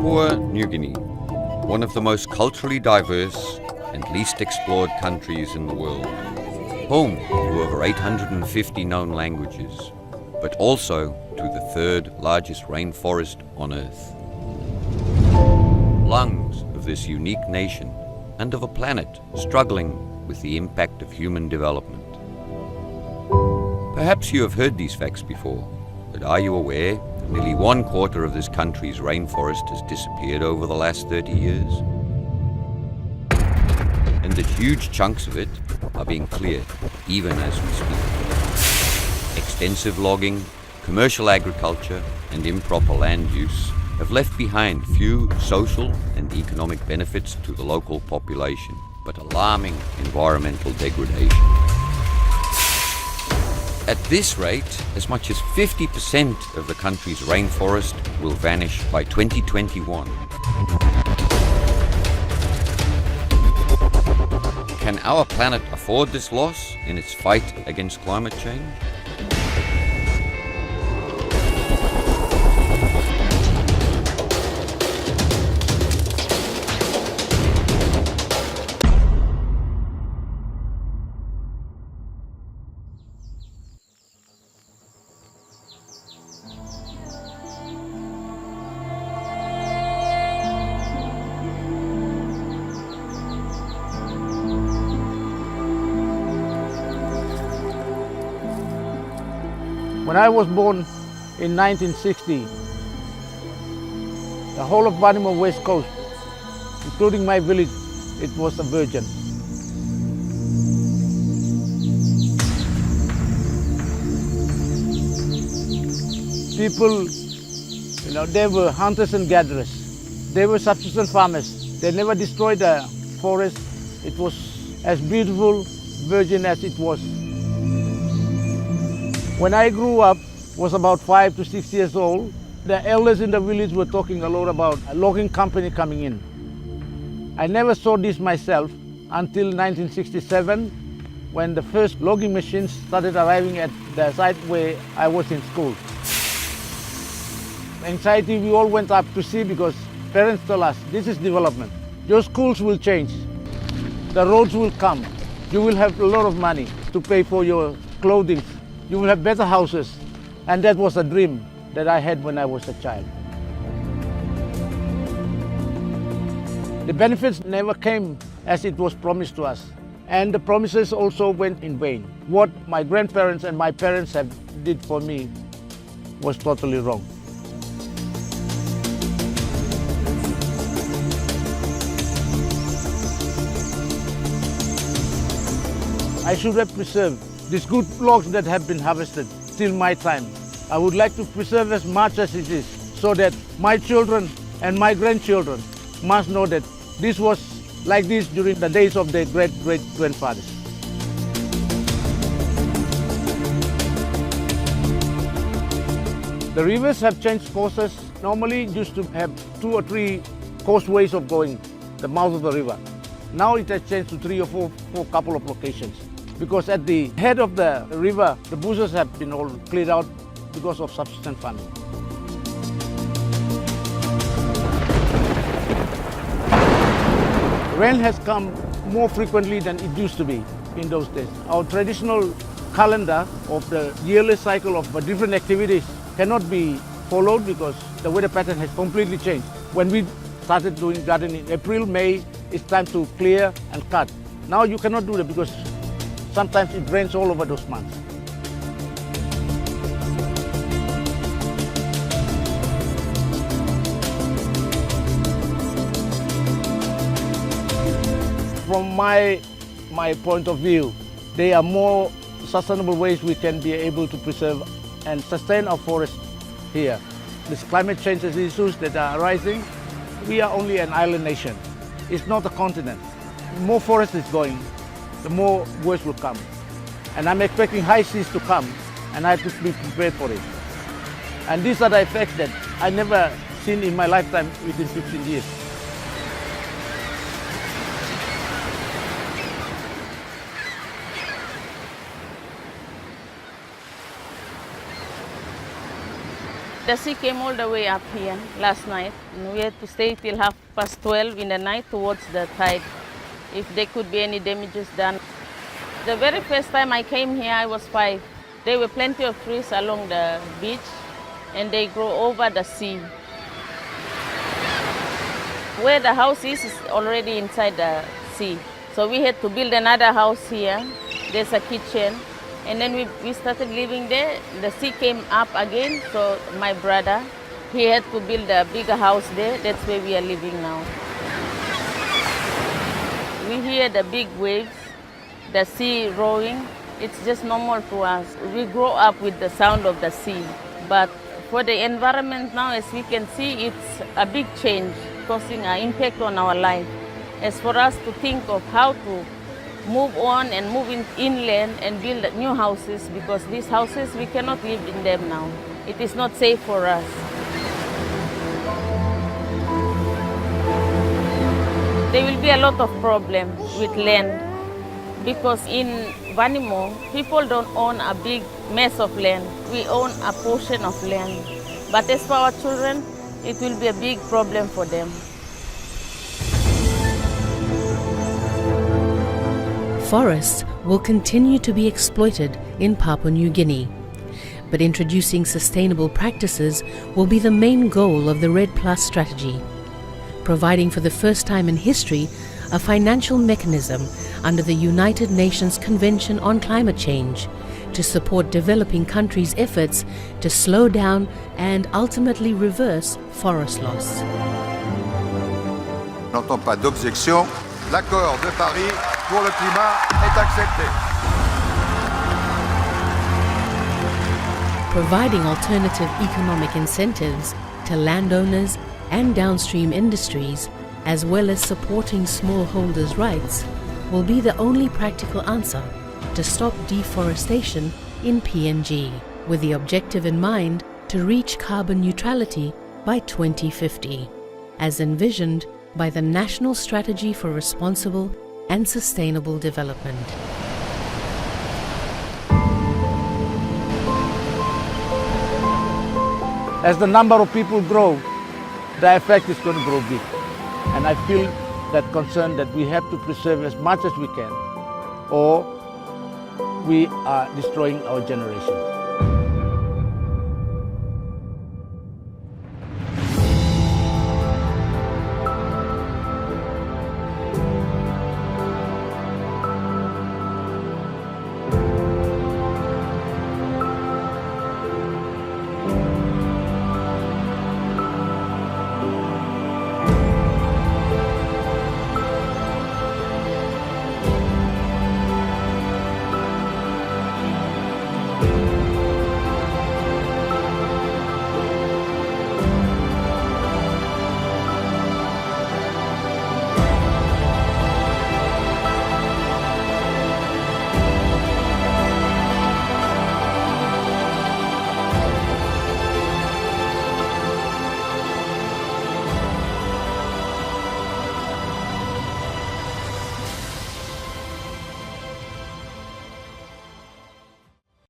Papua New Guinea, one of the most culturally diverse and least explored countries in the world, home to over 850 known languages, but also to the third largest rainforest on Earth. Lungs of this unique nation and of a planet struggling with the impact of human development. Perhaps you have heard these facts before, but are you aware that nearly 1/4 of this country's rainforest has disappeared over the last 30 years? And that huge chunks of it are being cleared even as we speak. Extensive logging, commercial agriculture, and improper land use have left behind few social and economic benefits to the local population, but alarming environmental degradation. At this rate, as much as 50% of the country's rainforest will vanish by 2021. Can our planet afford this loss in its fight against climate change? When I was born in 1960, the whole of Vanimo West Coast, including my village, it was a virgin. People, they were hunters and gatherers. They were subsistence farmers. They never destroyed the forest. It was as beautiful, virgin as it was. When I grew up, was about 5 to 6 years old, the elders in the village were talking a lot about a logging company coming in. I never saw this myself until 1967, when the first logging machines started arriving at the site where I was in school. Anxiety, we all went up to see because parents told us, this is development. Your schools will change. The roads will come. You will have a lot of money to pay for your clothing. You will have better houses. And that was a dream that I had when I was a child. The benefits never came as it was promised to us. And the promises also went in vain. What my grandparents and my parents have did for me was totally wrong. I should have preserved these good logs that have been harvested till my time. I would like to preserve as much as it is so that my children and my grandchildren must know that this was like this during the days of their great-great-grandfathers. The rivers have changed courses. Normally it used to have 2 or 3 courseways of going, the mouth of the river. Now it has changed to 3 or 4 couple of locations. Because at the head of the river, the bushes have been all cleared out because of subsistence farming. Rain has come more frequently than it used to be in those days. Our traditional calendar of the yearly cycle of different activities cannot be followed because the weather pattern has completely changed. When we started doing gardening in April, May, it's time to clear and cut. Now you cannot do that because sometimes it rains all over those months. From my point of view, there are more sustainable ways we can be able to preserve and sustain our forests here. These climate change issues that are arising, we are only an island nation. It's not a continent. The more forest is going, the more worse will come. And I'm expecting high seas to come, and I have to be prepared for it. And these are the effects that I never seen in my lifetime within 15 years. The sea came all the way up here last night, and we had to stay till 12:30 in the night to watch the tide, if there could be any damages done. The very first time I came here, I was 5. There were plenty of trees along the beach, and they grow over the sea. Where the house is already inside the sea. So we had to build another house here. There's a kitchen. And then we started living there. The sea came up again, so my brother, he had to build a bigger house there. That's where we are living now. We hear the big waves, the sea roaring. It's just normal to us. We grow up with the sound of the sea. But for the environment now, as we can see, it's a big change, causing an impact on our life. As for us to think of how to move on and move inland and build new houses, because these houses, we cannot live in them now. It is not safe for us. There will be a lot of problems with land, because in Vanimo, people don't own a big mass of land. We own a portion of land. But as for our children, it will be a big problem for them. Forests will continue to be exploited in Papua New Guinea, but introducing sustainable practices will be the main goal of the REDD+ strategy, providing for the first time in history a financial mechanism under the United Nations Convention on Climate Change to support developing countries' efforts to slow down and ultimately reverse forest loss. N'entends pas d'objection. L'accord de Paris pour le climat est accepté. Providing alternative economic incentives to landowners and downstream industries, as well as supporting smallholders' rights, will be the only practical answer to stop deforestation in PNG, with the objective in mind to reach carbon neutrality by 2050, as envisioned by the National Strategy for Responsible and Sustainable Development. As the number of people grow, the effect is going to grow big. And I feel that concern that we have to preserve as much as we can, or we are destroying our generation.